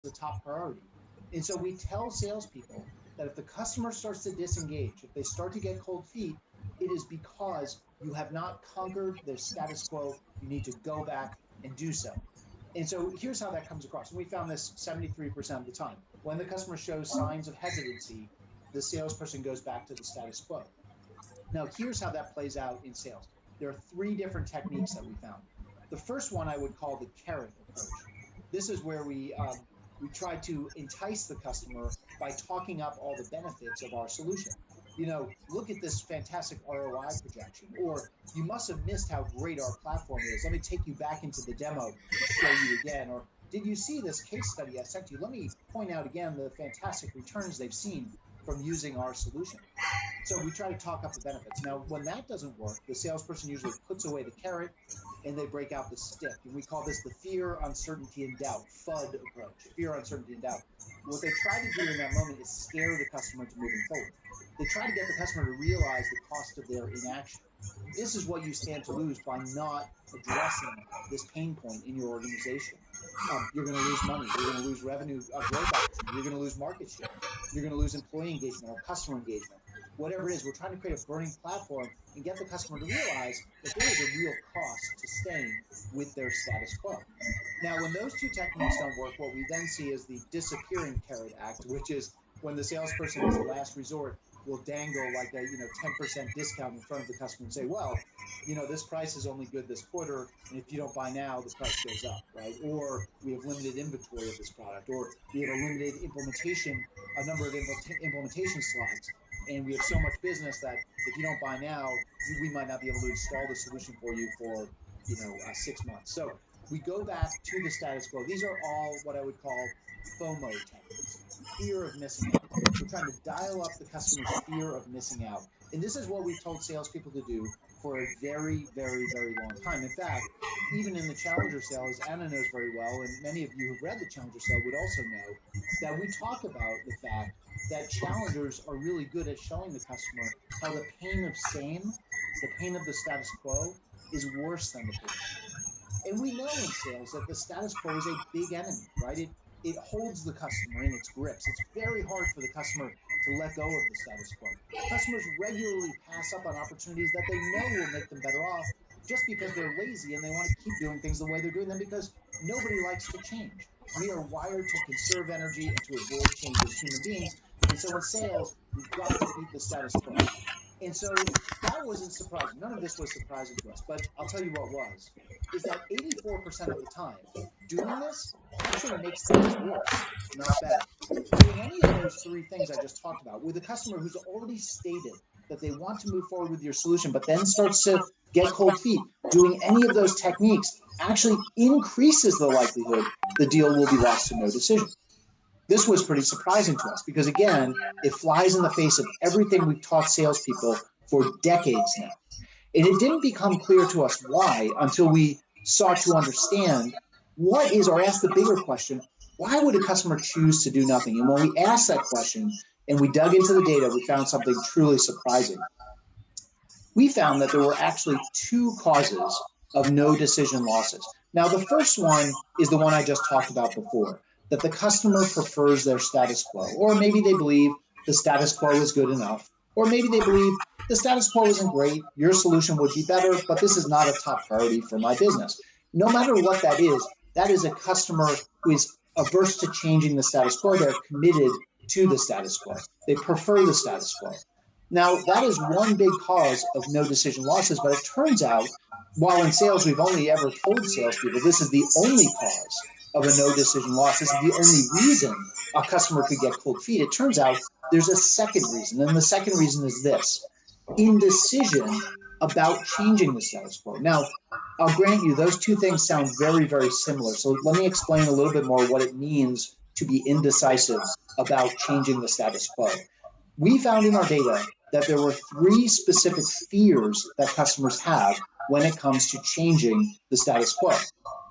a top priority. And so we tell salespeople that if the customer starts to disengage, if they start to get cold feet, it is because you have not conquered their status quo. You need to go back and do so. And so here's how that comes across. And we found this 73% of the time. When the customer shows signs of hesitancy, the salesperson goes back to the status quo. Now, here's how that plays out in sales. There are 3 different techniques that we found. The first one I would call the carrot approach. This is where we try to entice the customer by talking up all the benefits of our solution. Look at this fantastic ROI projection, or you must have missed how great our platform is. Let me take you back into the demo and show you again. Or did you see this case study I sent you? Let me point out again the fantastic returns they've seen from using our solution. So we try to talk up the benefits. Now, when that doesn't work, the salesperson usually puts away the carrot and they break out the stick. And we call this the fear, uncertainty, and doubt, FUD approach, fear, uncertainty, and doubt. What they try to do in that moment is scare the customer into moving forward. They try to get the customer to realize the cost of their inaction. This is what you stand to lose by not addressing this pain point in your organization. You're going to lose money. You're going to lose revenue growth opportunity. You're going to lose market share. You're going to lose employee engagement or customer engagement. Whatever it is, we're trying to create a burning platform and get the customer to realize that there is a real cost to staying with their status quo. Now, when those 2 techniques don't work, what we then see is the disappearing carrot act, which is when the salesperson, as a last resort, will dangle like a 10% discount in front of the customer and say, well, this price is only good this quarter, and if you don't buy now, the price goes up, right? Or we have limited inventory of this product, or we have a limited a number of implementation slots, and we have so much business that if you don't buy now, we might not be able to install the solution for you for 6 months. So we go back to the status quo. These are all what I would call FOMO techniques, fear of missing out. We're trying to dial up the customer's fear of missing out. And this is what we've told salespeople to do for a very, very, very long time. In fact, even in the Challenger sale, as Anna knows very well, and many of you who've read the Challenger sale would also know, that we talk about the fact that challengers are really good at showing the customer how the pain of the pain of the status quo, is worse than the pain. And we know in sales that the status quo is a big enemy, right? It holds the customer in its grips. It's very hard for the customer to let go of the status quo. Customers regularly pass up on opportunities that they know will make them better off just because they're lazy and they want to keep doing things the way they're doing them, because nobody likes to change. We are wired to conserve energy and to avoid change as human beings. And so in sales, we've got to beat the status quo. And so that wasn't surprising. None of this was surprising to us. But I'll tell you what was, is that 84% of the time, doing this actually makes things worse, not better. Doing any of those 3 things I just talked about with a customer who's already stated that they want to move forward with your solution, but then starts to get cold feet, doing any of those techniques actually increases the likelihood the deal will be lost to no decision. This was pretty surprising to us because, again, it flies in the face of everything we've taught salespeople for decades now. And it didn't become clear to us why until we sought to understand what is, or ask the bigger question, why would a customer choose to do nothing? And when we asked that question and we dug into the data, we found something truly surprising. We found that there were actually 2 causes of no decision losses. Now, the first one is the one I just talked about before, that the customer prefers their status quo, or maybe they believe the status quo is good enough, or maybe they believe the status quo isn't great, your solution would be better, but this is not a top priority for my business. No matter what that is a customer who is averse to changing the status quo. They're committed to the status quo. They prefer the status quo. Now, that is one big cause of no decision losses, but it turns out, while in sales we've only ever told salespeople this is the only cause of a no decision loss, this is the only reason a customer could get cold feet, it turns out there's a second reason, and the second reason is this: indecision about changing the status quo. Now, I'll grant you those 2 things sound very, very similar, so let me explain a little bit more what it means to be indecisive about changing the status quo. We found in our data that there were 3 specific fears that customers have when it comes to changing the status quo.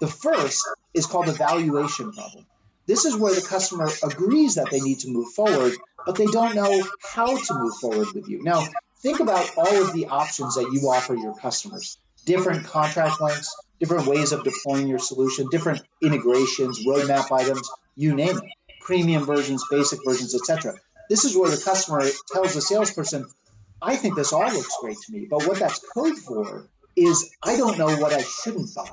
The first is called the valuation problem. This is where the customer agrees that they need to move forward, but they don't know how to move forward with you. Now, think about all of the options that you offer your customers. Different contract lengths, different ways of deploying your solution, different integrations, roadmap items, you name it, premium versions, basic versions, etc. This is where the customer tells the salesperson, I think this all looks great to me, but what that's code for is I don't know what I shouldn't buy.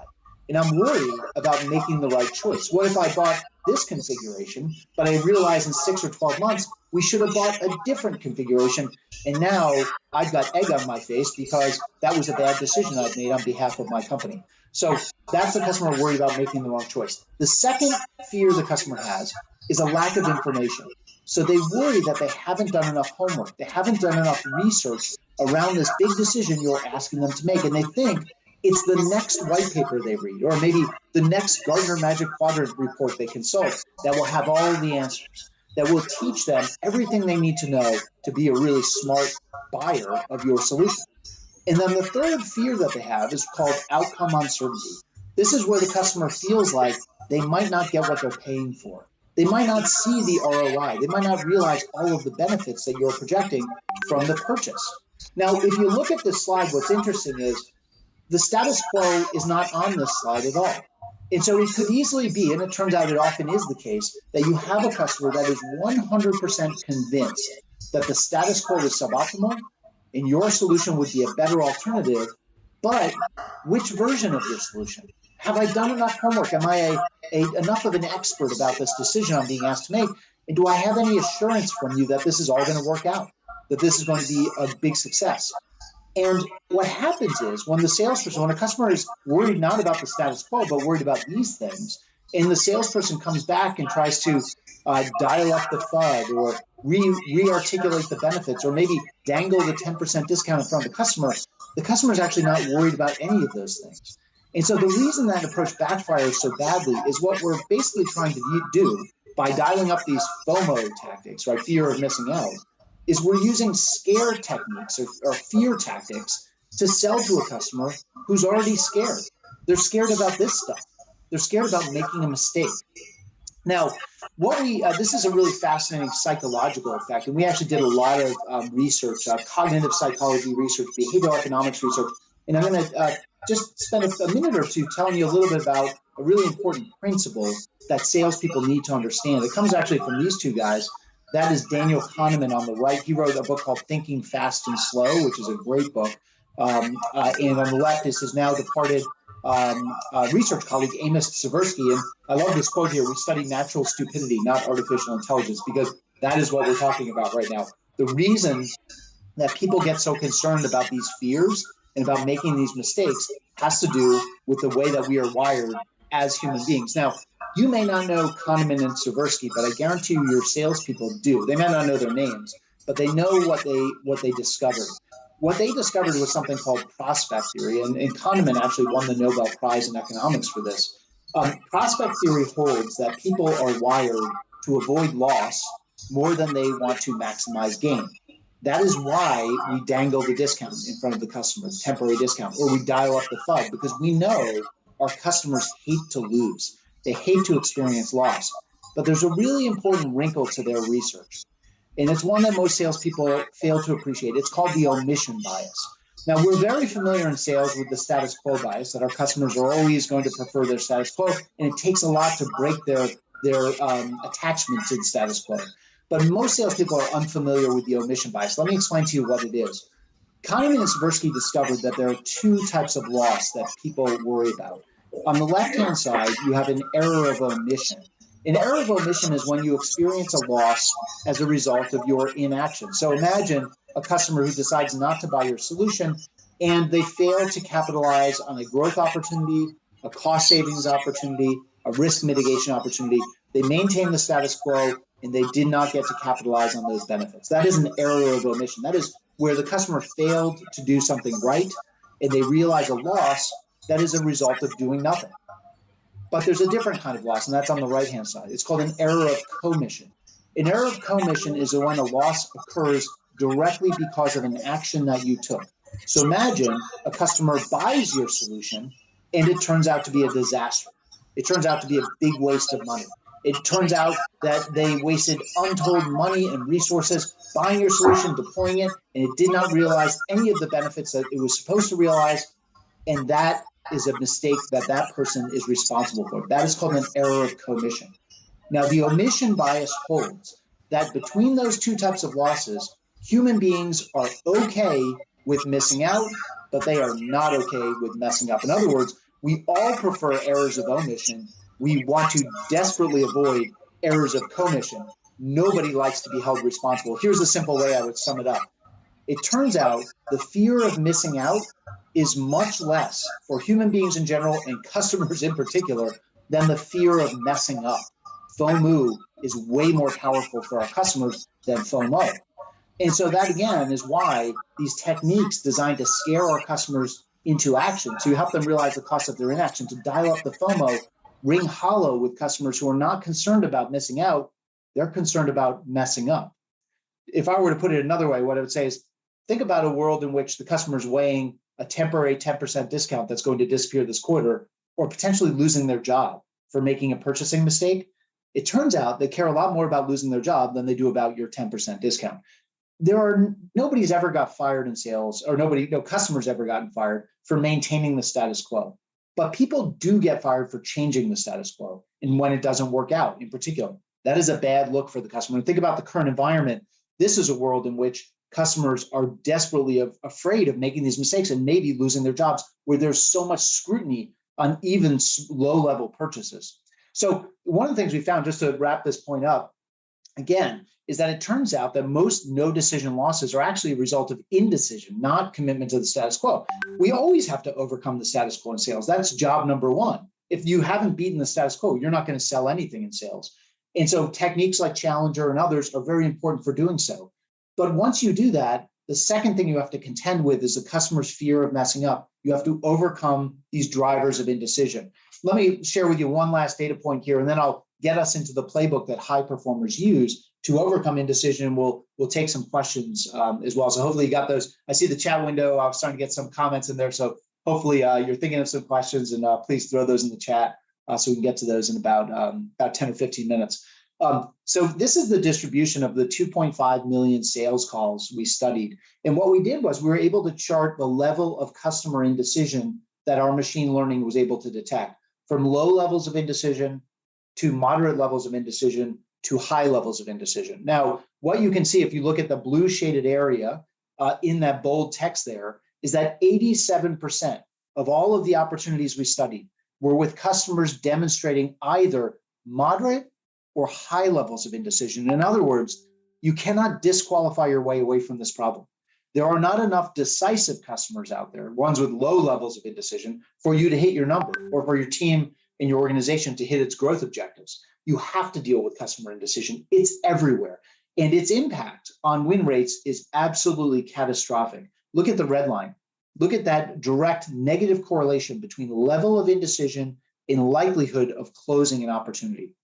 And I'm worried about making the right choice. What if I bought this configuration, but I realize in 6 or 12 months, we should have bought a different configuration. And now I've got egg on my face because that was a bad decision I've made on behalf of my company. So that's the customer worried about making the wrong choice. The second fear the customer has is a lack of information. So they worry that they haven't done enough homework. They haven't done enough research around this big decision you're asking them to make. And they think it's the next white paper they read, or maybe the next Gartner Magic Quadrant report they consult that will have all the answers, that will teach them everything they need to know to be a really smart buyer of your solution. And then the third fear that they have is called outcome uncertainty. This is where the customer feels like they might not get what they're paying for. They might not see the ROI. They might not realize all of the benefits that you're projecting from the purchase. Now, if you look at this slide, what's interesting is the status quo is not on this slide at all. And so it could easily be, and it turns out it often is the case, that you have a customer that is 100% convinced that the status quo is suboptimal and your solution would be a better alternative. But which version of your solution? Have I done enough homework? Am I enough of an expert about this decision I'm being asked to make? And do I have any assurance from you that this is all going to work out, that this is going to be a big success? And what happens is when a customer is worried not about the status quo, but worried about these things, and the salesperson comes back and tries to dial up the FUD or re-articulate the benefits, or maybe dangle the 10% discount in front of the customer is actually not worried about any of those things. And so the reason that approach backfires so badly is what we're basically trying to do by dialing up these FOMO tactics, right? Fear of missing out, is we're using scare techniques or fear tactics to sell to a customer who's already scared. They're scared about this stuff. They're scared about making a mistake. Now, this is a really fascinating psychological effect, and we actually did a lot of research, cognitive psychology research, behavioral economics research, and I'm going to just spend a minute or two telling you a little bit about a really important principle that salespeople need to understand. It comes actually from these two guys. That is Daniel Kahneman on the right. He wrote a book called Thinking Fast and Slow, which is a great book. And on the left is his now departed research colleague, Amos Tversky. And I love this quote here: we study natural stupidity, not artificial intelligence, because that is what we're talking about right now. The reason that people get so concerned about these fears and about making these mistakes has to do with the way that we are wired as human beings. Now, you may not know Kahneman and Tversky, but I guarantee you your salespeople do. They may not know their names, but they know what they discovered. What they discovered was something called prospect theory, and Kahneman actually won the Nobel Prize in economics for this. Prospect theory holds that people are wired to avoid loss more than they want to maximize gain. That is why we dangle the discount in front of the customer, temporary discount, or we dial up the FUD, because we know our customers hate to lose. They hate to experience loss. But there's a really important wrinkle to their research, and it's one that most salespeople fail to appreciate. It's called the omission bias. Now, we're very familiar in sales with the status quo bias, that our customers are always going to prefer their status quo, and it takes a lot to break their attachment to the status quo. But most salespeople are unfamiliar with the omission bias. Let me explain to you what it is. Kahneman and Tversky discovered that there are two types of loss that people worry about. On the left-hand side, you have an error of omission. An error of omission is when you experience a loss as a result of your inaction. So imagine a customer who decides not to buy your solution, and they fail to capitalize on a growth opportunity, a cost savings opportunity, a risk mitigation opportunity. They maintain the status quo, and they did not get to capitalize on those benefits. That is an error of omission. That is where the customer failed to do something right, and they realize a loss that is a result of doing nothing. But there's a different kind of loss, and that's on the right-hand side. It's called an error of commission. An error of commission is when a loss occurs directly because of an action that you took. So imagine a customer buys your solution, and it turns out to be a disaster. It turns out to be a big waste of money. It turns out that they wasted untold money and resources buying your solution, deploying it, and it did not realize any of the benefits that it was supposed to realize, and that is a mistake that person is responsible for. That is called an error of commission. Now, the omission bias holds that between those two types of losses, human beings are okay with missing out, but they are not okay with messing up. In other words, we all prefer errors of omission. We want to desperately avoid errors of commission. Nobody likes to be held responsible. Here's a simple way I would sum it up. It turns out the fear of missing out is much less for human beings in general and customers in particular than the fear of messing up. FOMO is way more powerful for our customers than FOMO. And so that, again, is why these techniques designed to scare our customers into action, to help them realize the cost of their inaction, to dial up the FOMO, ring hollow with customers who are not concerned about missing out, they're concerned about messing up. If I were to put it another way, what I would say is, think about a world in which the customer is weighing a temporary 10% discount that's going to disappear this quarter, or potentially losing their job for making a purchasing mistake. It turns out they care a lot more about losing their job than they do about your 10% discount. Nobody's ever got fired in sales, or no customer's ever gotten fired for maintaining the status quo. But people do get fired for changing the status quo, and when it doesn't work out in particular. That is a bad look for the customer. And think about the current environment. This is a world in which customers are desperately afraid of making these mistakes and maybe losing their jobs, where there's so much scrutiny on even low-level purchases. So one of the things we found, just to wrap this point up, again, is that it turns out that most no decision losses are actually a result of indecision, not commitment to the status quo. We always have to overcome the status quo in sales. That's job number one. If you haven't beaten the status quo, you're not going to sell anything in sales. And so techniques like Challenger and others are very important for doing so. But once you do that, the second thing you have to contend with is the customer's fear of messing up. You have to overcome these drivers of indecision. Let me share with you one last data point here, and then I'll get us into the playbook that high performers use to overcome indecision. We'll take some questions as well. So hopefully you got those. I see the chat window. I was starting to get some comments in there. So hopefully you're thinking of some questions, and please throw those in the chat so we can get to those in about 10 or 15 minutes. So this is the distribution of the 2.5 million sales calls we studied. And what we did was we were able to chart the level of customer indecision that our machine learning was able to detect, from low levels of indecision to moderate levels of indecision to high levels of indecision. Now, what you can see if you look at the blue shaded area in that bold text there is that 87% of all of the opportunities we studied were with customers demonstrating either moderate or high levels of indecision. In other words, you cannot disqualify your way away from this problem. There are not enough decisive customers out there, ones with low levels of indecision, for you to hit your number or for your team and your organization to hit its growth objectives. You have to deal with customer indecision. It's everywhere. And its impact on win rates is absolutely catastrophic. Look at the red line. Look at that direct negative correlation between level of indecision and likelihood of closing an opportunity.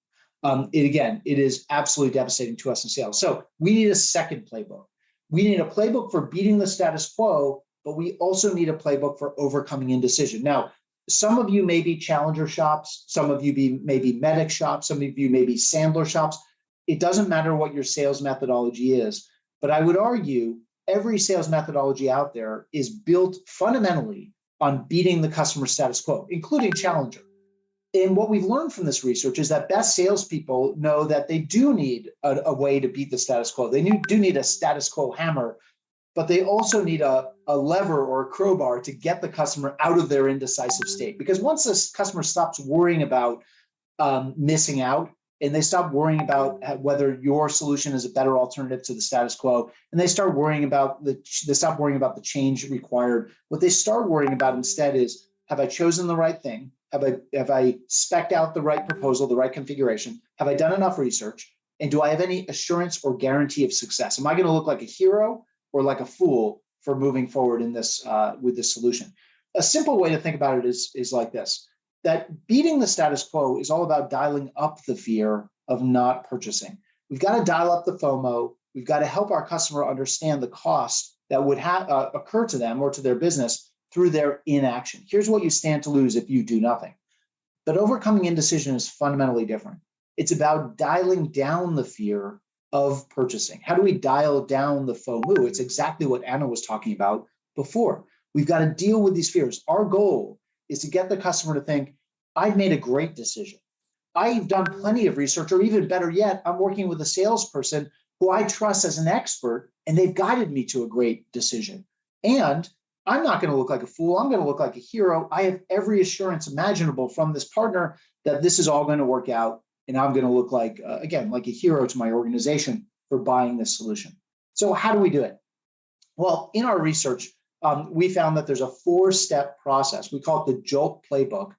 It is absolutely devastating to us in sales. So we need a second playbook. We need a playbook for beating the status quo, but we also need a playbook for overcoming indecision. Now, some of you may be Challenger shops, some of you may be Medic shops, some of you may be Sandler shops. It doesn't matter what your sales methodology is, but I would argue every sales methodology out there is built fundamentally on beating the customer status quo, including Challenger. And what we've learned from this research is that best salespeople know that they do need a way to beat the status quo. They do need a status quo hammer, but they also need a lever or a crowbar to get the customer out of their indecisive state. Because once this customer stops worrying about missing out, and they stop worrying about whether your solution is a better alternative to the status quo, and they stop worrying about the change required, what they start worrying about instead is, have I chosen the right thing? Have I spec'd out the right proposal, the right configuration? Have I done enough research? And do I have any assurance or guarantee of success? Am I going to look like a hero or like a fool for moving forward in this with this solution? A simple way to think about it is like this: that beating the status quo is all about dialing up the fear of not purchasing. We've got to dial up the FOMO. We've got to help our customer understand the cost that would occur to them or to their business through their inaction. Here's what you stand to lose if you do nothing. But overcoming indecision is fundamentally different. It's about dialing down the fear of purchasing. How do we dial down the FOMO? It's exactly what Anna was talking about before. We've got to deal with these fears. Our goal is to get the customer to think, I've made a great decision. I've done plenty of research, or even better yet, I'm working with a salesperson who I trust as an expert, and they've guided me to a great decision. And I'm not going to look like a fool. I'm going to look like a hero. I have every assurance imaginable from this partner that this is all going to work out. And I'm going to look like, again, like a hero to my organization for buying this solution. So how do we do it? Well, in our research, we found that there's a 4-step process. We call it the JOLT playbook.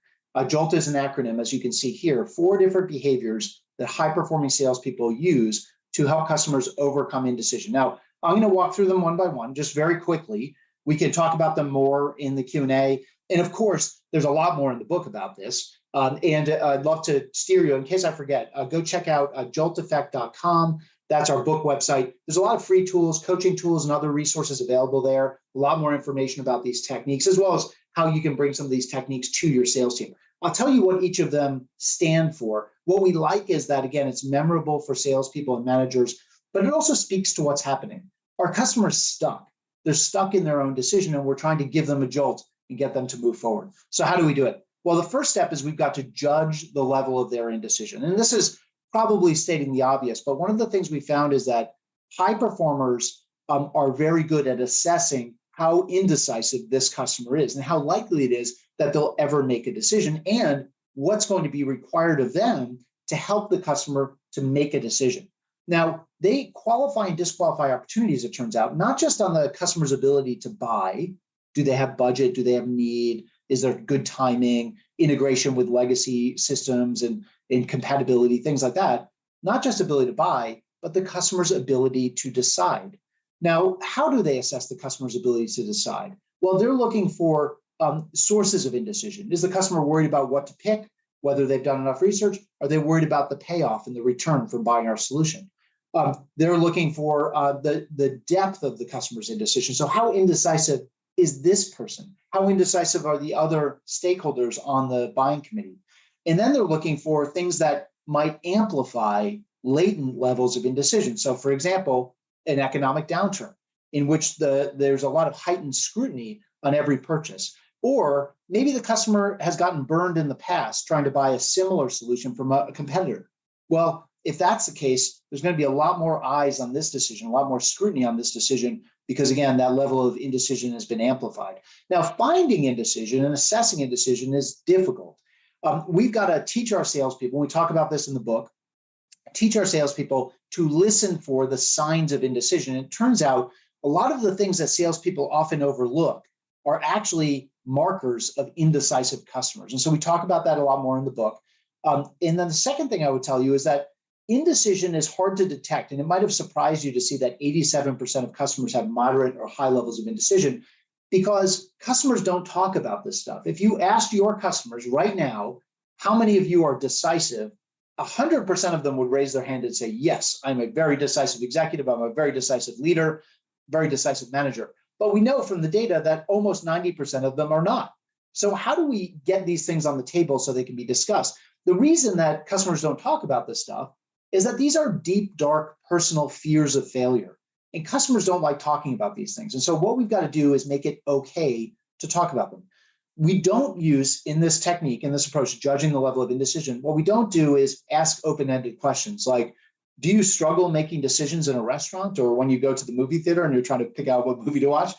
JOLT is an acronym, as you can see here, 4 different behaviors that high-performing salespeople use to help customers overcome indecision. Now, I'm going to walk through them one by one, just very quickly. We can talk about them more in the Q&A. And of course, there's a lot more in the book about this. And I'd love to steer you, in case I forget, go check out jolteffect.com. That's our book website. There's a lot of free tools, coaching tools, and other resources available there. A lot more information about these techniques, as well as how you can bring some of these techniques to your sales team. I'll tell you what each of them stand for. What we like is that, again, it's memorable for salespeople and managers, but it also speaks to what's happening. Our customers stuck. They're stuck in their own decision, and we're trying to give them a jolt and get them to move forward. So how do we do it? Well, the first step is we've got to judge the level of their indecision. And this is probably stating the obvious, but one of the things we found is that high performers are very good at assessing how indecisive this customer is and how likely it is that they'll ever make a decision, and what's going to be required of them to help the customer to make a decision. Now, they qualify and disqualify opportunities, it turns out, not just on the customer's ability to buy. Do they have budget? Do they have need? Is there good timing, integration with legacy systems and compatibility, things like that? Not just ability to buy, but the customer's ability to decide. Now, how do they assess the customer's ability to decide? Well, they're looking for sources of indecision. Is the customer worried about what to pick, whether they've done enough research? Are they worried about the payoff and the return from buying our solution? They're looking for the depth of the customer's indecision. So how indecisive is this person? How indecisive are the other stakeholders on the buying committee? And then they're looking for things that might amplify latent levels of indecision. So for example, an economic downturn in which there's a lot of heightened scrutiny on every purchase. Or maybe the customer has gotten burned in the past trying to buy a similar solution from a competitor. Well, if that's the case, there's going to be a lot more eyes on this decision, a lot more scrutiny on this decision, because again, that level of indecision has been amplified. Now, finding indecision and assessing indecision is difficult. We've got to teach our salespeople, we talk about this in the book, teach our salespeople to listen for the signs of indecision. It turns out a lot of the things that salespeople often overlook are actually markers of indecisive customers. And so we talk about that a lot more in the book. And then the second thing I would tell you is that indecision is hard to detect. And it might have surprised you to see that 87% of customers have moderate or high levels of indecision, because customers don't talk about this stuff. If you asked your customers right now, how many of you are decisive, 100% of them would raise their hand and say, yes, I'm a very decisive executive. I'm a very decisive leader, very decisive manager. But we know from the data that almost 90% of them are not. So how do we get these things on the table so they can be discussed? The reason that customers don't talk about this stuff is that these are deep, dark, personal fears of failure. And customers don't like talking about these things. And so what we've got to do is make it okay to talk about them. We don't use, in this technique, in this approach, judging the level of indecision, what we don't do is ask open-ended questions like, do you struggle making decisions in a restaurant or when you go to the movie theater and you're trying to pick out what movie to watch?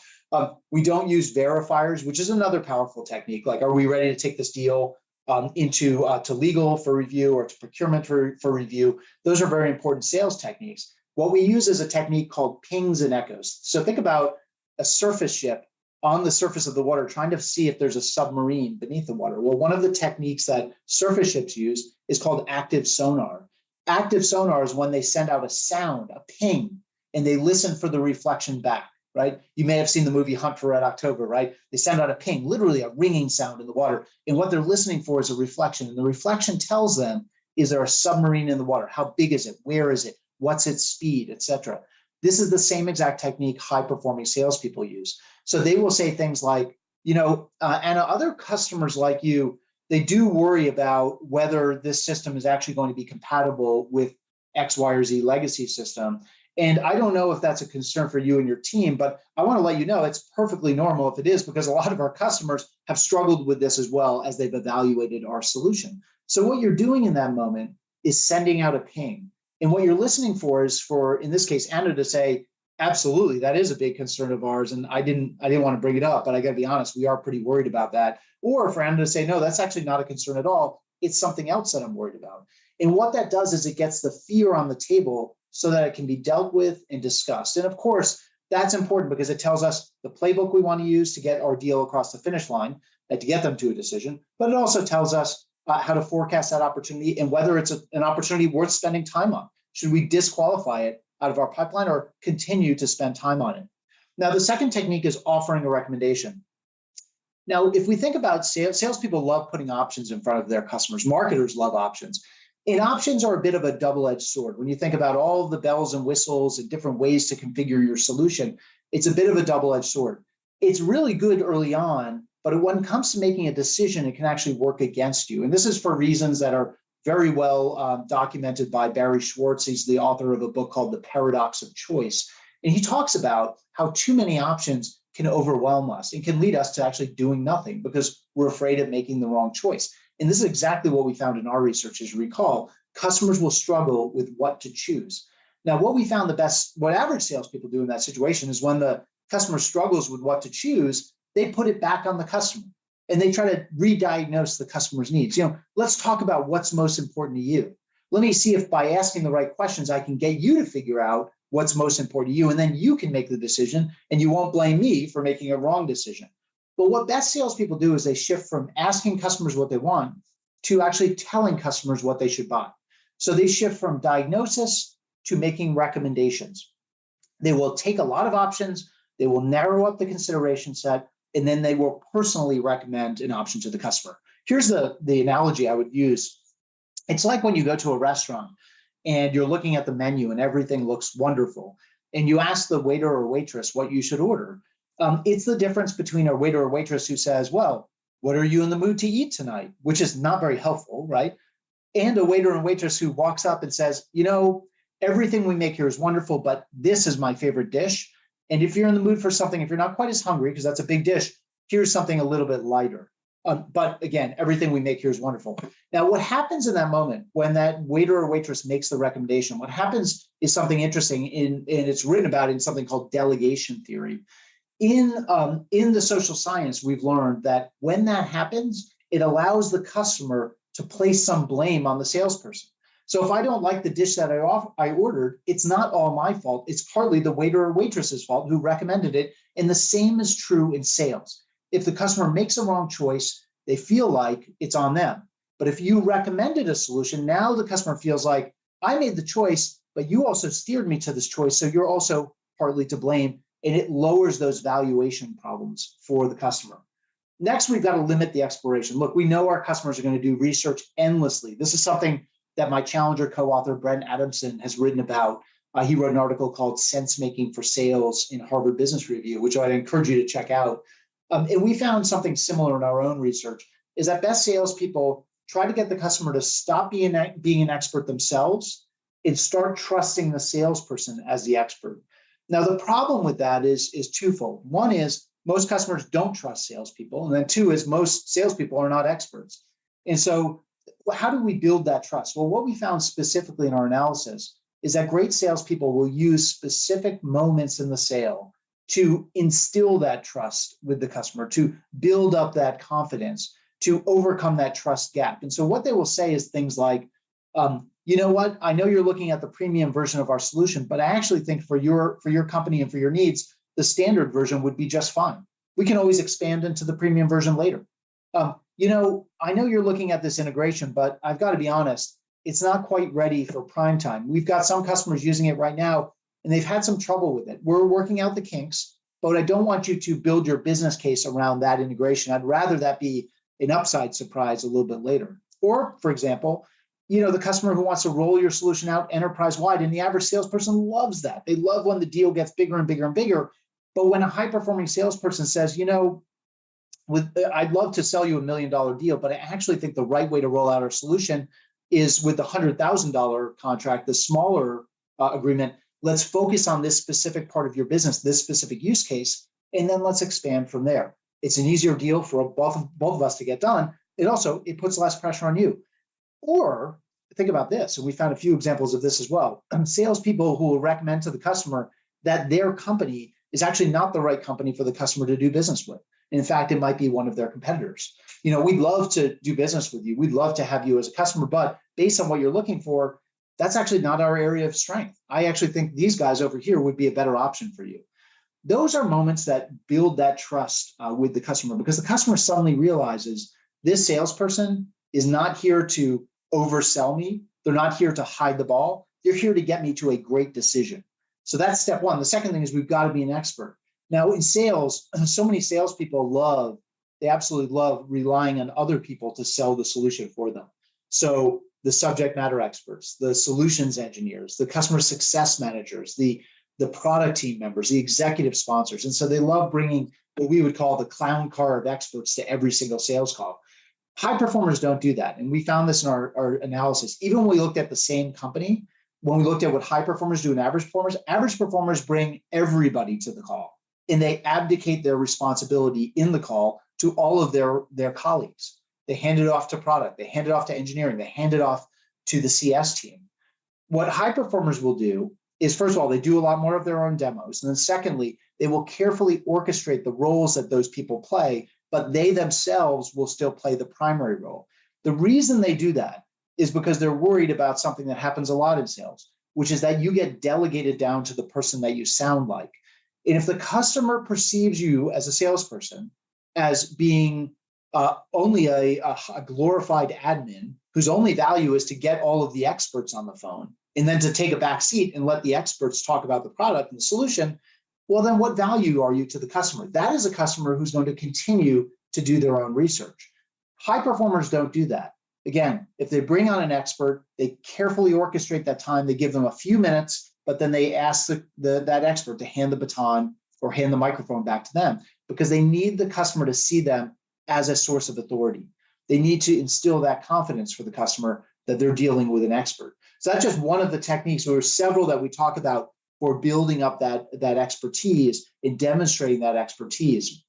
We don't use verifiers, which is another powerful technique. Like, are we ready to take this deal into to legal for review or to procurement for review? Those are very important sales techniques. What we use is a technique called pings and echoes. So think about a surface ship on the surface of the water trying to see if there's a submarine beneath the water. Well, one of the techniques that surface ships use is called active sonar. Active sonar is when they send out a sound, a ping, and they listen for the reflection back, right? You may have seen the movie Hunt for Red October, right? They send out a ping, literally a ringing sound in the water. And what they're listening for is a reflection. And the reflection tells them, is there a submarine in the water? How big is it? Where is it? What's its speed, et cetera? This is the same exact technique high-performing salespeople use. So they will say things like, Anna, other customers like you, they do worry about whether this system is actually going to be compatible with X, Y, or Z legacy system. And I don't know if that's a concern for you and your team, but I want to let you know it's perfectly normal if it is, because a lot of our customers have struggled with this as well as they've evaluated our solution. So what you're doing in that moment is sending out a ping. And what you're listening for is for, in this case, Anna to say, absolutely, that is a big concern of ours. And I didn't want to bring it up, but I got to be honest, we are pretty worried about that. Or for Anna to say, no, that's actually not a concern at all. It's something else that I'm worried about. And what that does is it gets the fear on the table so that it can be dealt with and discussed. And of course, that's important because it tells us the playbook we want to use to get our deal across the finish line and to get them to a decision. But it also tells us how to forecast that opportunity and whether it's an opportunity worth spending time on. Should we disqualify it out of our pipeline or continue to spend time on it? Now, the second technique is offering a recommendation. Now, if we think about salespeople love putting options in front of their customers. Marketers love options. And options are a bit of a double-edged sword. When you think about all the bells and whistles and different ways to configure your solution, it's a bit of a double-edged sword. It's really good early on, but when it comes to making a decision, it can actually work against you. And this is for reasons that are very well documented by Barry Schwartz. He's the author of a book called The Paradox of Choice. And he talks about how too many options can overwhelm us and can lead us to actually doing nothing because we're afraid of making the wrong choice. And this is exactly what we found in our research. As you recall, customers will struggle with what to choose. Now, what we found what average salespeople do in that situation is when the customer struggles with what to choose, they put it back on the customer and they try to re-diagnose the customer's needs. Let's talk about what's most important to you. Let me see if by asking the right questions, I can get you to figure out what's most important to you, and then you can make the decision and you won't blame me for making a wrong decision. But what best salespeople do is they shift from asking customers what they want to actually telling customers what they should buy. So they shift from diagnosis to making recommendations. They will take a lot of options, they will narrow up the consideration set, and then they will personally recommend an option to the customer. Here's the analogy I would use. It's like when you go to a restaurant and you're looking at the menu and everything looks wonderful, and you ask the waiter or waitress what you should order. It's the difference between a waiter or waitress who says, well, what are you in the mood to eat tonight? Which is not very helpful, right? And a waiter and waitress who walks up and says, everything we make here is wonderful, but this is my favorite dish. And if you're in the mood for something, if you're not quite as hungry, because that's a big dish, here's something a little bit lighter. But again, everything we make here is wonderful. Now, what happens in that moment when that waiter or waitress makes the recommendation, what happens is something interesting, and it's written about in something called delegation theory. In the social science, we've learned that when that happens, it allows the customer to place some blame on the salesperson. So if I don't like the dish that I ordered, it's not all my fault. It's partly the waiter or waitress's fault who recommended it. And the same is true in sales. If the customer makes a wrong choice, they feel like it's on them. But if you recommended a solution, now the customer feels like I made the choice, but you also steered me to this choice. So you're also partly to blame. And it lowers those valuation problems for the customer. Next, we've got to limit the exploration. Look, we know our customers are going to do research endlessly. This is something that my Challenger co-author, Brent Adamson, has written about. He wrote an article called Sense Making for Sales in Harvard Business Review, which I'd encourage you to check out. And we found something similar in our own research, is that best salespeople try to get the customer to stop being an expert themselves and start trusting the salesperson as the expert. Now, the problem with that is twofold. One is most customers don't trust salespeople. And then two is most salespeople are not experts. And so how do we build that trust? Well, what we found specifically in our analysis is that great salespeople will use specific moments in the sale to instill that trust with the customer, to build up that confidence, to overcome that trust gap. And so what they will say is things like, you know what, I know you're looking at the premium version of our solution, but I actually think for your company and for your needs, the standard version would be just fine. We can always expand into the premium version later. I know you're looking at this integration, but I've got to be honest, it's not quite ready for prime time. We've got some customers using it right now, and they've had some trouble with it. We're working out the kinks, but I don't want you to build your business case around that integration. I'd rather that be an upside surprise a little bit later. Or, for example, the customer who wants to roll your solution out enterprise-wide, and the average salesperson loves that. They love when the deal gets bigger and bigger and bigger. But when a high-performing salesperson says, I'd love to sell you $1 million deal, but I actually think the right way to roll out our solution is with the $100,000 contract, the smaller agreement. Let's focus on this specific part of your business, this specific use case, and then let's expand from there. It's an easier deal for both of us to get done. It puts less pressure on you. Or think about this, and we found a few examples of this as well. Salespeople who will recommend to the customer that their company is actually not the right company for the customer to do business with. In fact, it might be one of their competitors. We'd love to do business with you. We'd love to have you as a customer, but based on what you're looking for, that's actually not our area of strength. I actually think these guys over here would be a better option for you. Those are moments that build that trust with the customer, because the customer suddenly realizes this salesperson is not here to oversell me. They're not here to hide the ball. They're here to get me to a great decision. So that's step one. The second thing is we've got to be an expert. Now in sales, so many salespeople they absolutely love relying on other people to sell the solution for them. So the subject matter experts, the solutions engineers, the customer success managers, the product team members, the executive sponsors. And so they love bringing what we would call the clown car of experts to every single sales call. High performers don't do that. And we found this in our analysis. Even when we looked at the same company, when we looked at what high performers do and average performers bring everybody to the call, and they abdicate their responsibility in the call to all of their colleagues. They hand it off to product, they hand it off to engineering, they hand it off to the CS team. What high performers will do is, first of all, they do a lot more of their own demos. And then secondly, they will carefully orchestrate the roles that those people play, but they themselves will still play the primary role. The reason they do that is because they're worried about something that happens a lot in sales, which is that you get delegated down to the person that you sound like. And if the customer perceives you as a salesperson as being only a glorified admin whose only value is to get all of the experts on the phone and then to take a back seat and let the experts talk about the product and the solution, well, then what value are you to the customer? That is a customer who's going to continue to do their own research. High performers don't do that. Again, if they bring on an expert, they carefully orchestrate that time. They give them a few minutes, but then they ask that expert to hand the baton or hand the microphone back to them, because they need the customer to see them as a source of authority. They need to instill that confidence for the customer that they're dealing with an expert. So that's just one of the techniques. There are several that we talk about for building up that expertise and demonstrating that expertise.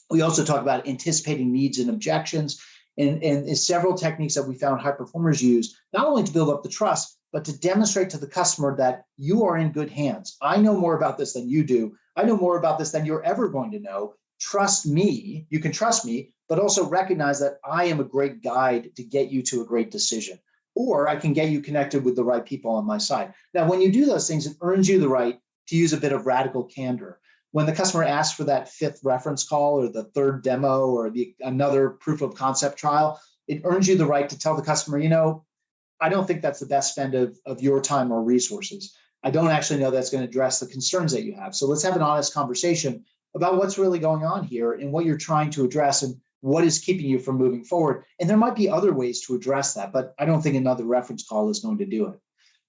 We also talk about anticipating needs and objections, and several techniques that we found high performers use, not only to build up the trust, but to demonstrate to the customer that you are in good hands. I know more about this than you do. I know more about this than you're ever going to know. Trust me. You can trust me, but also recognize that I am a great guide to get you to a great decision, or I can get you connected with the right people on my side. Now, when you do those things, it earns you the right to use a bit of radical candor. When the customer asks for that fifth reference call or the third demo or another proof of concept trial, it earns you the right to tell the customer, I don't think that's the best spend of your time or resources. I don't actually know that's going to address the concerns that you have. So let's have an honest conversation about what's really going on here and what you're trying to address and what is keeping you from moving forward. And there might be other ways to address that, but I don't think another reference call is going to do it.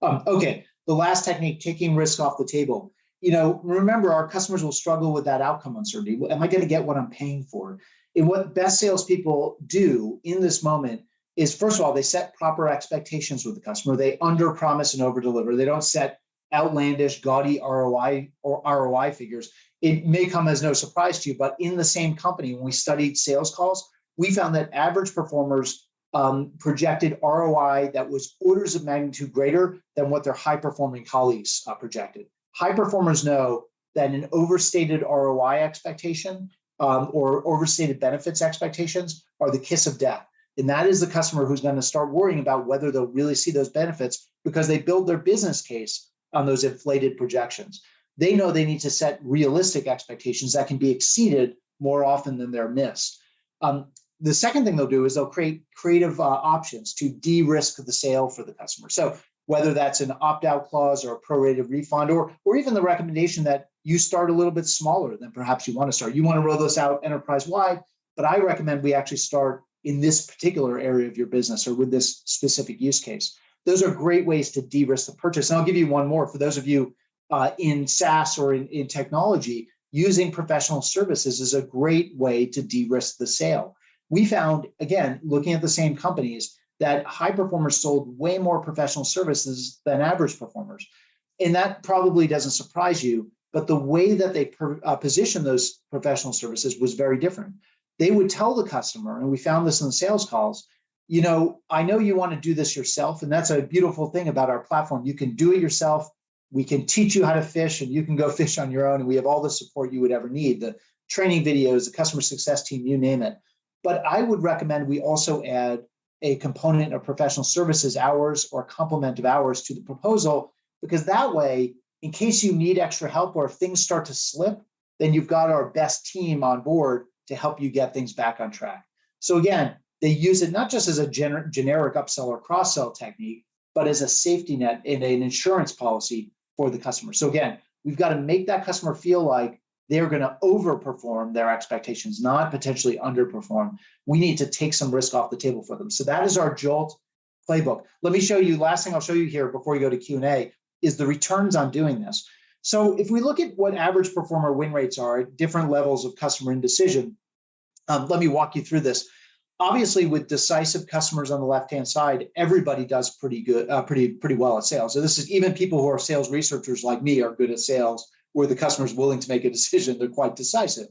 Okay, the last technique, taking risk off the table. Remember, our customers will struggle with that outcome uncertainty. Am I going to get what I'm paying for? And what best salespeople do in this moment is, first of all, they set proper expectations with the customer. They under-promise and over-deliver. They don't set outlandish, gaudy ROI figures. It may come as no surprise to you, but in the same company, when we studied sales calls, we found that average performers projected ROI that was orders of magnitude greater than what their high-performing colleagues projected. High performers know that an overstated ROI expectation or overstated benefits expectations are the kiss of death. And that is the customer who's going to start worrying about whether they'll really see those benefits because they build their business case on those inflated projections. They know they need to set realistic expectations that can be exceeded more often than they're missed. The second thing they'll do is they'll create creative options to de-risk the sale for the customer. So whether that's an opt-out clause or a prorated refund, or even the recommendation that you start a little bit smaller than perhaps you want to start. You want to roll this out enterprise-wide, but I recommend we actually start in this particular area of your business or with this specific use case. Those are great ways to de-risk the purchase. And I'll give you one more. For those of you in SaaS or in technology, using professional services is a great way to de-risk the sale. We found, again, looking at the same companies, that high performers sold way more professional services than average performers. And that probably doesn't surprise you, but the way that they position those professional services was very different. They would tell the customer, and we found this in the sales calls, I know you want to do this yourself, and that's a beautiful thing about our platform. You can do it yourself. We can teach you how to fish, and you can go fish on your own, and we have all the support you would ever need, the training videos, the customer success team, you name it. But I would recommend we also add a component of professional services hours or complement of hours to the proposal, because that way, in case you need extra help or if things start to slip, then you've got our best team on board to help you get things back on track. So again, they use it not just as a generic upsell or cross-sell technique, but as a safety net and an insurance policy for the customer. So again, we've got to make that customer feel like they're going to overperform their expectations, not potentially underperform. We need to take some risk off the table for them. So that is our Jolt playbook. Let me show you, last thing I'll show you here before we go to Q&A is the returns on doing this. So if we look at what average performer win rates are at different levels of customer indecision, let me walk you through this. Obviously, with decisive customers on the left-hand side, everybody does pretty good, pretty well at sales. So this is even people who are sales researchers like me are good at sales, where the customer is willing to make a decision. They're quite decisive.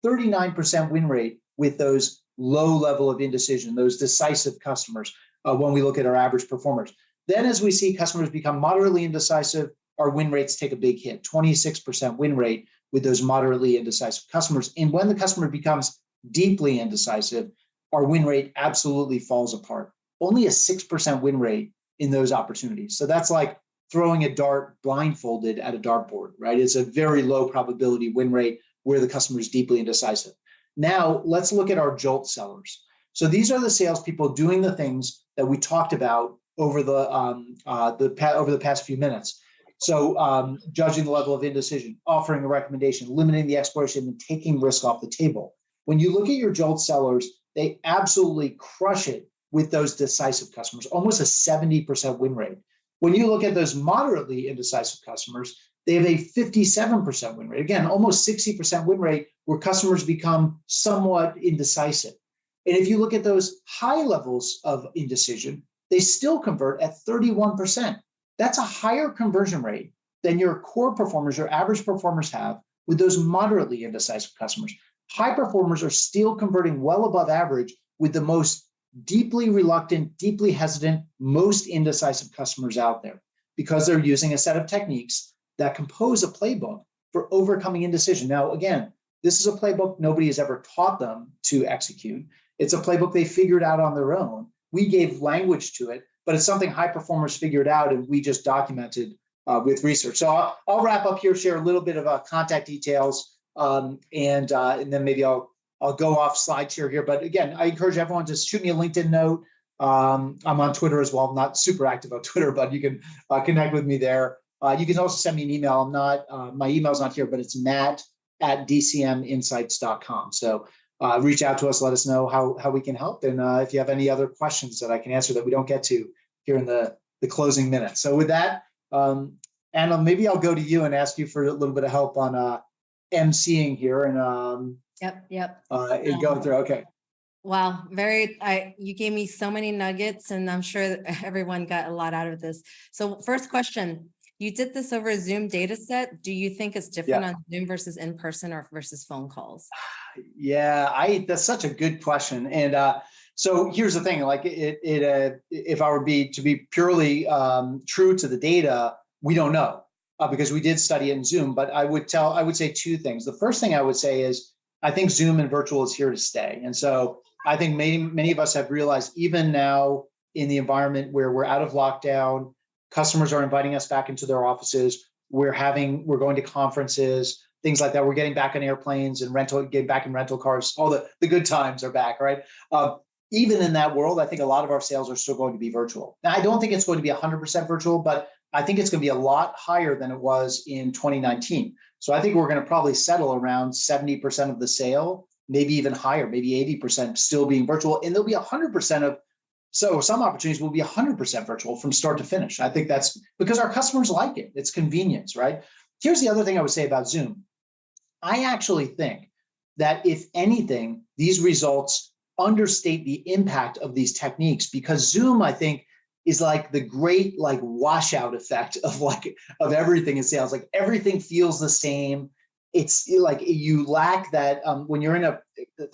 39% win rate with those low level of indecision, those decisive customers, when we look at our average performers. Then as we see customers become moderately indecisive, our win rates take a big hit, 26% win rate with those moderately indecisive customers. And when the customer becomes deeply indecisive, our win rate absolutely falls apart. Only a 6% win rate in those opportunities. So that's like throwing a dart blindfolded at a dartboard, right? It's a very low probability win rate where the customer is deeply indecisive. Now, let's look at our Jolt sellers. So these are the salespeople doing the things that we talked about over the past few minutes. So judging the level of indecision, offering a recommendation, limiting the exploration, and taking risk off the table. When you look at your Jolt sellers, they absolutely crush it with those decisive customers, almost a 70% win rate. When you look at those moderately indecisive customers, they have a 57% win rate. Again, almost 60% win rate where customers become somewhat indecisive. And if you look at those high levels of indecision, they still convert at 31%. That's a higher conversion rate than your core performers, your average performers have with those moderately indecisive customers. High performers are still converting well above average with the most deeply reluctant, deeply hesitant, most indecisive customers out there because they're using a set of techniques that compose a playbook for overcoming indecision. Now, again, this is a playbook nobody has ever taught them to execute. It's a playbook they figured out on their own. We gave language to it, but it's something high performers figured out and we just documented with research. So I'll wrap up here, share a little bit of contact details, and then maybe I'll go off slides here. But again, I encourage everyone to shoot me a LinkedIn note. I'm on Twitter as well. I'm not super active on Twitter, but you can connect with me there. You can also send me an email. I'm not, my email's not here, but it's matt@dcminsights.com. So reach out to us, let us know how we can help. And if you have any other questions that I can answer that we don't get to here in the closing minutes. So with that, Anna, maybe I'll go to you and ask you for a little bit of help on emceeing here and and going through. Okay. Wow. You gave me so many nuggets and I'm sure everyone got a lot out of this. So first question, you did this over a Zoom data set. Do you think it's different on Zoom versus in person or versus phone calls? Yeah, that's such a good question. And so here's the thing, like if I were to be purely true to the data, we don't know because we did study it in Zoom, but I would say two things. The first thing I would say is, I think Zoom and virtual is here to stay. And so I think many of us have realized even now in the environment where we're out of lockdown, customers are inviting us back into their offices. We're going to conferences, things like that. We're getting back on airplanes and getting back in rental cars. All the good times are back, right? Even in that world, I think a lot of our sales are still going to be virtual. Now, I don't think it's going to be 100% virtual, but I think it's going to be a lot higher than it was in 2019. So I think we're going to probably settle around 70% of the sale, maybe even higher, maybe 80% still being virtual. And there'll be 100% so some opportunities will be 100% virtual from start to finish. I think that's because our customers like it. It's convenience, right? Here's the other thing I would say about Zoom. I actually think that if anything, these results understate the impact of these techniques because Zoom, I think, is like the great like washout effect of everything in sales. Like everything feels the same. It's like you lack that when you're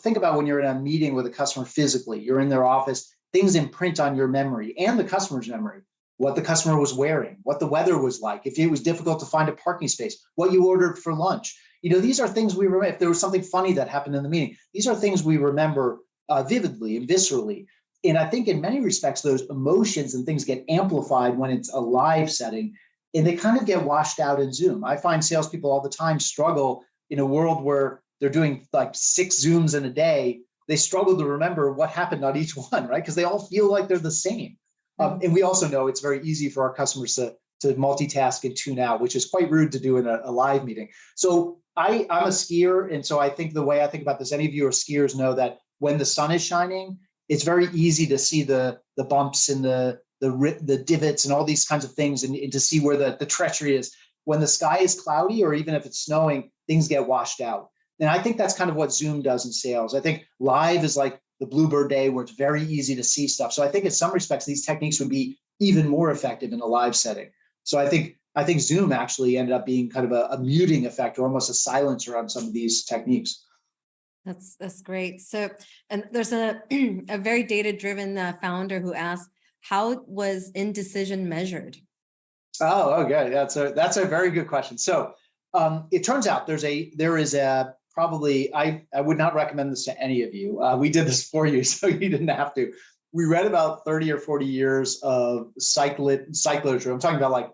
think about when you're in a meeting with a customer physically, you're in their office, things imprint on your memory and the customer's memory. What the customer was wearing, what the weather was like, if it was difficult to find a parking space, what you ordered for lunch. These are things we remember. If there was something funny that happened in the meeting, these are things we remember vividly and viscerally. And I think in many respects, those emotions and things get amplified when it's a live setting, and they kind of get washed out in Zoom. I find salespeople all the time struggle in a world where they're doing like 6 Zooms in a day. They struggle to remember what happened on each one, right? Because they all feel like they're the same. And we also know it's very easy for our customers to multitask and tune out, which is quite rude to do in a live meeting. So I'm a skier. And so I think the way I think about this, any of you are skiers know that when the sun is shining, it's very easy to see the bumps and the divots and all these kinds of things, and to see where the treachery is. When the sky is cloudy, or even if it's snowing, things get washed out. And I think that's kind of what Zoom does in sales. I think live is like the Bluebird day where it's very easy to see stuff. So I think in some respects, these techniques would be even more effective in a live setting. So I think Zoom actually ended up being kind of a muting effect, or almost a silencer on some of these techniques. That's great. So, and there's a very data-driven founder who asked, how was indecision measured? Oh, okay. That's a very good question. So it turns out there is a probably, I would not recommend this to any of you. We did this for you, so you didn't have to. We read about 30 or 40 years of psych literature. I'm talking about like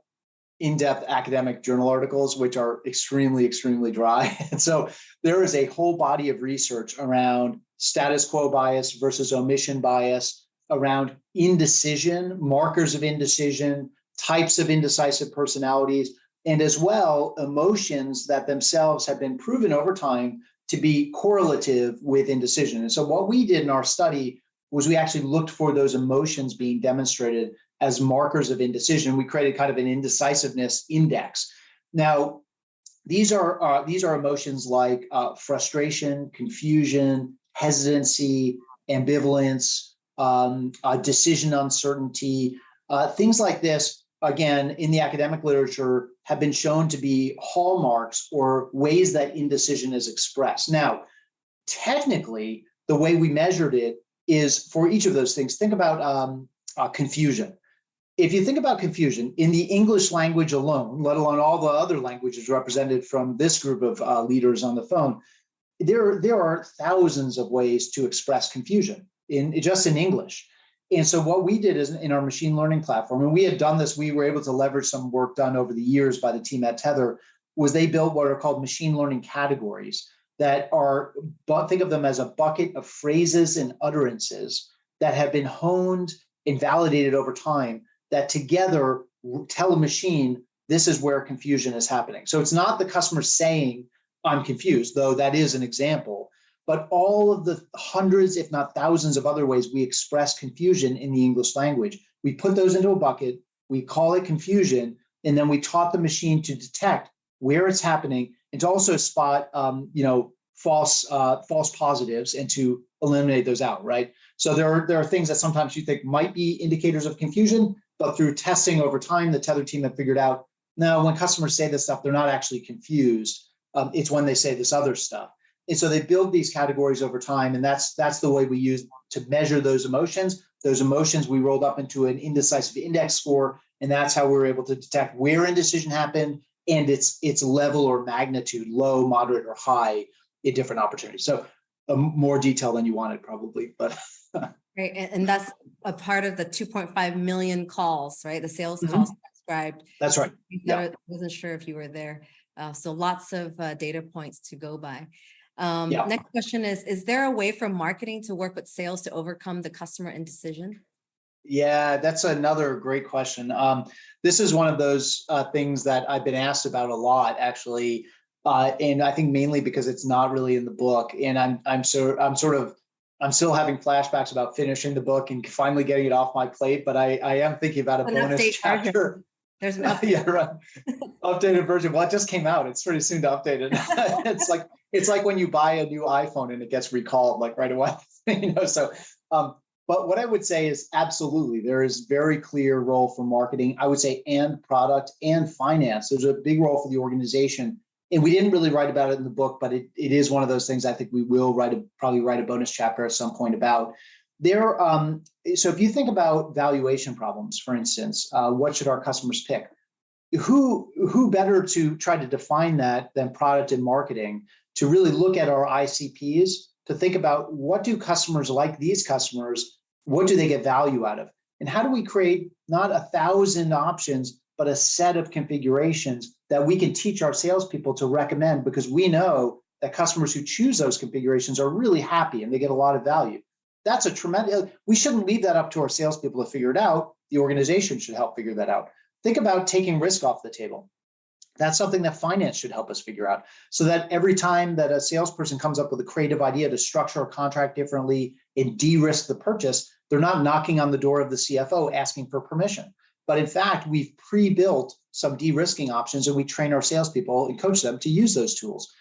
in-depth academic journal articles, which are extremely, extremely dry. And so there is a whole body of research around status quo bias versus omission bias, around indecision, markers of indecision, types of indecisive personalities, and as well, emotions that themselves have been proven over time to be correlative with indecision. And so what we did in our study was we actually looked for those emotions being demonstrated as markers of indecision. We created kind of an indecisiveness index. Now, these are emotions like frustration, confusion, hesitancy, ambivalence, decision uncertainty, things like this. Again, in the academic literature, have been shown to be hallmarks or ways that indecision is expressed. Now, technically, the way we measured it is for each of those things. Think about confusion. If you think about confusion in the English language alone, let alone all the other languages represented from this group of leaders on the phone, there are thousands of ways to express confusion just in English. And so what we did is in our machine learning platform, and we had done this, we were able to leverage some work done over the years by the team at Tether, was they built what are called machine learning categories that are, think of them as a bucket of phrases and utterances that have been honed and validated over time that together tell a machine this is where confusion is happening. So it's not the customer saying, I'm confused, though that is an example, but all of the hundreds, if not thousands of other ways we express confusion in the English language. We put those into a bucket, we call it confusion, and then we taught the machine to detect where it's happening and to also spot false positives and to eliminate those out, right? So there are things that sometimes you think might be indicators of confusion, but through testing over time, the Tether team have figured out, no, when customers say this stuff, they're not actually confused. It's when they say this other stuff. And so they build these categories over time, and that's the way we use to measure those emotions. Those emotions we rolled up into an indecisive index score, and that's how we were able to detect where indecision happened and its level or magnitude, low, moderate, or high in different opportunities. So more detail than you wanted probably, but. Right, and that's a part of the 2.5 million calls, right? The sales calls transcribed. That's right. Yeah. I wasn't sure if you were there. So lots of data points to go by. Next question is there a way for marketing to work with sales to overcome the customer indecision? Yeah, that's another great question. This is one of those things that I've been asked about a lot, actually, and I think mainly because it's not really in the book. And I'm still having flashbacks about finishing the book and finally getting it off my plate. But I am thinking about a bonus chapter. There's an update. Yeah, right. Updated version. Well, it just came out. It's pretty soon to update it. It's like when you buy a new iPhone and it gets recalled like right away. So But what I would say is absolutely, there is very clear role for marketing, I would say, and product and finance. There's a big role for the organization. And we didn't really write about it in the book, but it is one of those things I think we will probably write a bonus chapter at some point about. So if you think about valuation problems, for instance, what should our customers pick? Who better to try to define that than product and marketing to really look at our ICPs, to think about what do customers like these customers, what do they get value out of? And how do we create not 1,000 options, but a set of configurations that we can teach our salespeople to recommend, because we know that customers who choose those configurations are really happy and they get a lot of value. That's a tremendous, we shouldn't leave that up to our salespeople to figure it out. The organization should help figure that out. Think about taking risk off the table. That's something that finance should help us figure out, so that every time that a salesperson comes up with a creative idea to structure a contract differently and de-risk the purchase, they're not knocking on the door of the CFO asking for permission. But in fact, we've pre-built some de-risking options and we train our salespeople and coach them to use those tools.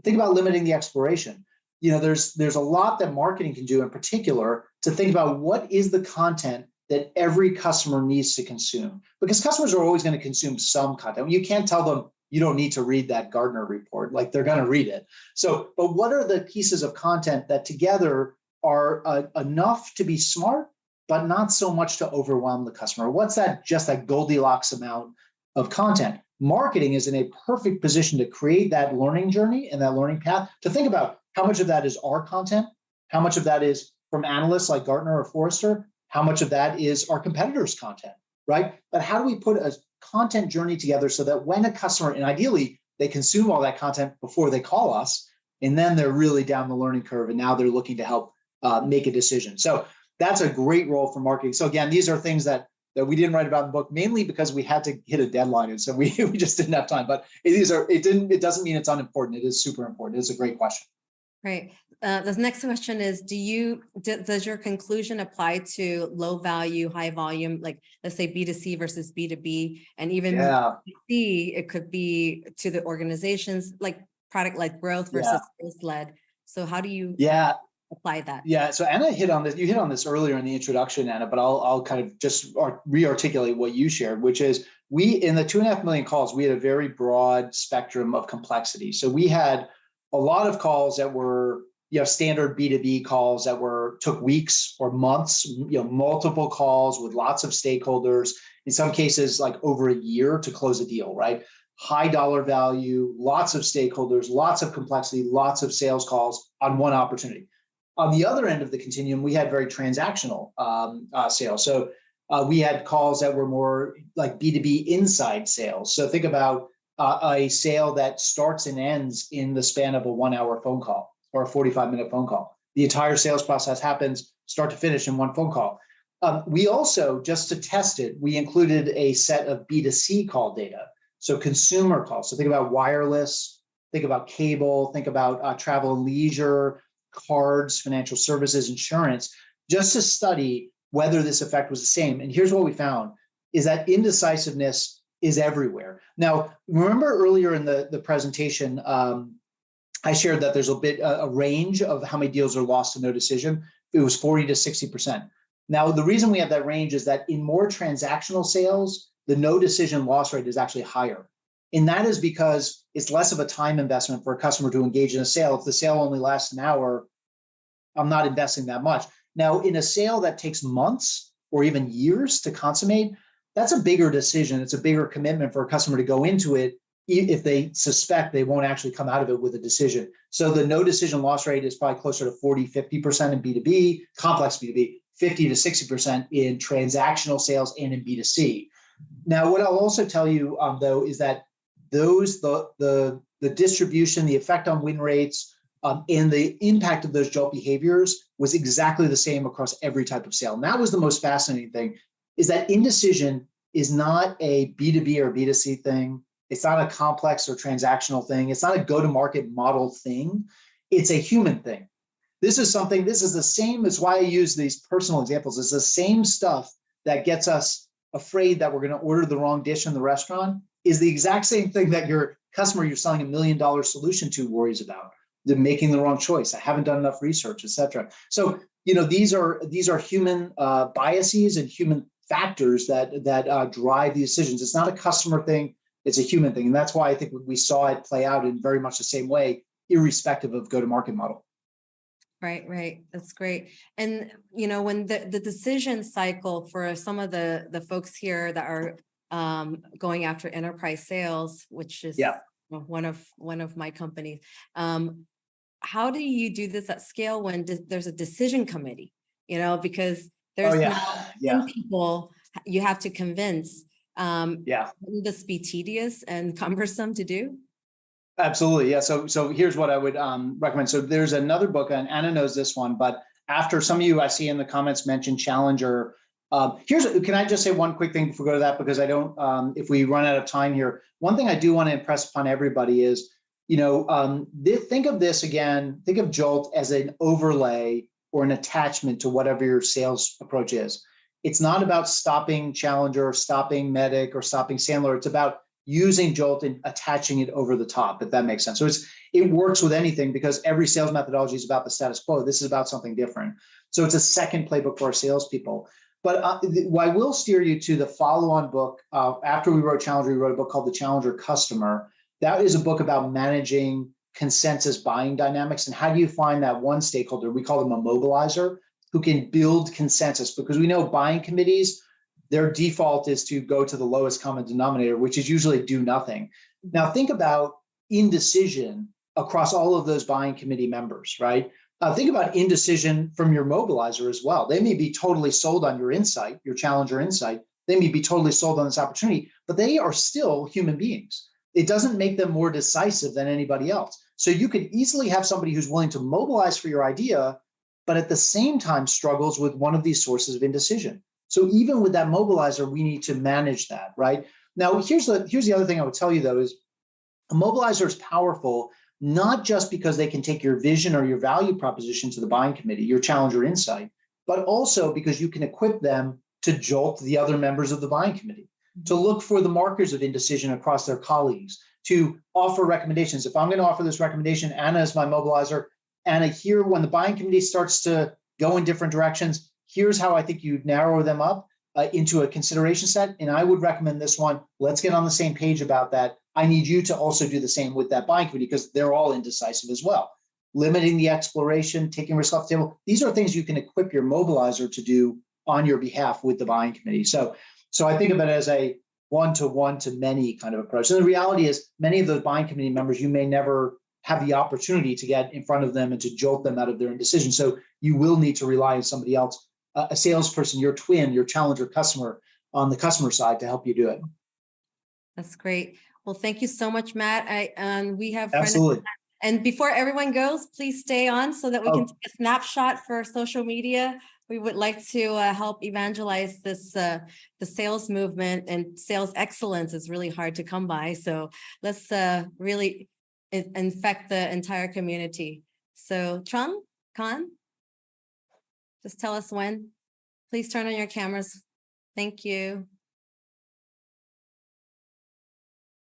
Think about limiting the exploration. There's a lot that marketing can do in particular to think about what is the content that every customer needs to consume, because customers are always going to consume some content. You can't tell them you don't need to read that Gartner report, like they're going to read it. So, but what are the pieces of content that together are enough to be smart, but not so much to overwhelm the customer? What's just that Goldilocks amount of content? Marketing is in a perfect position to create that learning journey and that learning path, to think about how much of that is our content, how much of that is from analysts like Gartner or Forrester, how much of that is our competitors' content, right? But how do we put a content journey together so that when a customer, and ideally they consume all that content before they call us, and then they're really down the learning curve and now they're looking to help make a decision. So that's a great role for marketing. So again, these are things that we didn't write about in the book, mainly because we had to hit a deadline, and so we just didn't have time. But it doesn't mean it's unimportant. It is super important. It's a great question. Right. The next question is, does your conclusion apply to low value, high volume, like let's say B2C versus B2B, and even B2C, it could be to the organizations, like product-led growth versus sales-led. So how do you apply that? Yeah. So Anna hit on this. You hit on this earlier in the introduction, Anna, but I'll kind of just re-articulate what you shared, which is in the 2.5 million calls, we had a very broad spectrum of complexity. So we had a lot of calls that were standard B2B calls that took weeks or months, multiple calls with lots of stakeholders, in some cases like over a year to close a deal, right? High dollar value, lots of stakeholders, lots of complexity, lots of sales calls on one opportunity. On the other end of the continuum, we had very transactional sales. So we had calls that were more like B2B inside sales. So think about a sale that starts and ends in the span of a 1-hour phone call or a 45-minute phone call. The entire sales process happens start to finish in one phone call. We also, just to test it, we included a set of B2C call data. So consumer calls. So think about wireless, think about cable, think about travel and leisure, cards, financial services, insurance, just to study whether this effect was the same. And here's what we found, is that indecisiveness is everywhere. Now, remember earlier in the presentation, I shared that there's a range of how many deals are lost to no decision. It was 40 to 60%. Now, the reason we have that range is that in more transactional sales, the no decision loss rate is actually higher. And that is because it's less of a time investment for a customer to engage in a sale. If the sale only lasts an hour, I'm not investing that much. Now, in a sale that takes months or even years to consummate, that's a bigger decision. It's a bigger commitment for a customer to go into it if they suspect they won't actually come out of it with a decision. So the no decision loss rate is probably closer to 40, 50% in B2B, complex B2B, 50 to 60% in transactional sales and in B2C. Now, what I'll also tell you, though, is that the distribution, the effect on win rates, and the impact of those jolt behaviors was exactly the same across every type of sale. And that was the most fascinating thing, is that indecision is not a B2B or B2C thing. It's not a complex or transactional thing. It's not a go-to-market model thing. It's a human thing. This is the same, it's why I use these personal examples. It's the same stuff that gets us afraid that we're going to order the wrong dish in the restaurant is the exact same thing that your customer you're selling $1 million solution to worries about. They're making the wrong choice. I haven't done enough research, et cetera. So these are human biases and human factors that drive the decisions. It's not a customer thing; it's a human thing, and that's why I think we saw it play out in very much the same way, irrespective of go-to-market model. Right. That's great. And when the decision cycle for some of the folks here that are going after enterprise sales, which is one of my companies. How do you do this at scale when there's a decision committee? Because there's now 10 people you have to convince. Wouldn't this be tedious and cumbersome to do? Absolutely. Yeah. So here's what I would recommend. So there's another book, and Anna knows this one, but after some of you I see in the comments mentioned Challenger. Can I just say one quick thing before we go to that? Because I don't, if we run out of time here, one thing I do want to impress upon everybody is, think of this again, think of Jolt as an overlay or an attachment to whatever your sales approach is. It's not about stopping Challenger, or stopping Medic, or stopping Sandler. It's about using Jolt and attaching it over the top, if that makes sense. So it works with anything because every sales methodology is about the status quo. This is about something different. So it's a second playbook for our salespeople. But I will steer you to the follow-on book. After we wrote Challenger, we wrote a book called The Challenger Customer. That is a book about managing consensus buying dynamics and how do you find that one stakeholder, we call them a mobilizer, who can build consensus, because we know buying committees, their default is to go to the lowest common denominator, which is usually do nothing. Now think about indecision across all of those buying committee members, right? Think about indecision from your mobilizer as well. They may be totally sold on your insight, your Challenger insight. They may be totally sold on this opportunity, but they are still human beings. It doesn't make them more decisive than anybody else. So you could easily have somebody who's willing to mobilize for your idea, but at the same time struggles with one of these sources of indecision. So even with that mobilizer, we need to manage that, right? Now, here's the other thing I would tell you, though, is a mobilizer is powerful, not just because they can take your vision or your value proposition to the buying committee, your Challenger insight, but also because you can equip them to jolt the other members of the buying committee, to look for the markers of indecision across their colleagues, to offer recommendations. If I'm going to offer this recommendation, Anna is my mobilizer. Anna, here, when the buying committee starts to go in different directions, here's how I think you narrow them up into a consideration set. And I would recommend this one. Let's get on the same page about that. I need you to also do the same with that buying committee because they're all indecisive as well. Limiting the exploration, taking risk off the table. These are things you can equip your mobilizer to do on your behalf with the buying committee. So I think of it as a one-to-one to many kind of approach. And the reality is many of those buying committee members, you may never have the opportunity to get in front of them and to jolt them out of their indecision. So you will need to rely on somebody else, a salesperson, your twin, your Challenger customer on the customer side to help you do it. That's great. Well, thank you so much, Matt. We have absolutely. And before everyone goes, please stay on so that we can take a snapshot for social media. We would like to help evangelize this, the sales movement, and sales excellence is really hard to come by. So let's really infect the entire community. So Trung, Khan, just tell us when. Please turn on your cameras. Thank you.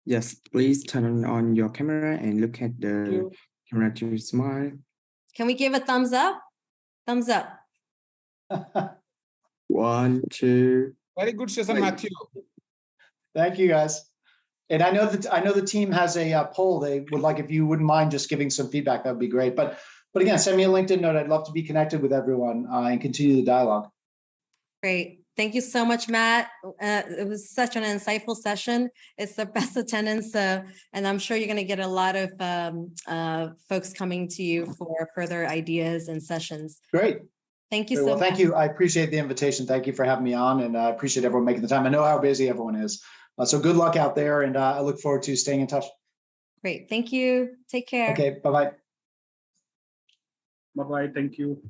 Yes, please turn on your camera and look at the camera to smile. Can we give a thumbs up? Thumbs up. 1, 2. Very good session, Matthew. Thank you, guys. And I know the team has a poll. They would like, if you wouldn't mind just giving some feedback, that would be great. But again, send me a LinkedIn note. I'd love to be connected with everyone and continue the dialogue. Great. Thank you so much, Matt. It was such an insightful session. It's the best attendance, and I'm sure you're going to get a lot of folks coming to you for further ideas and sessions. Great. Thank you so much. Thank you. I appreciate the invitation. Thank you for having me on, and I appreciate everyone making the time. I know how busy everyone is. So good luck out there, and I look forward to staying in touch. Great. Thank you. Take care. Okay. Bye-bye. Bye-bye. Thank you.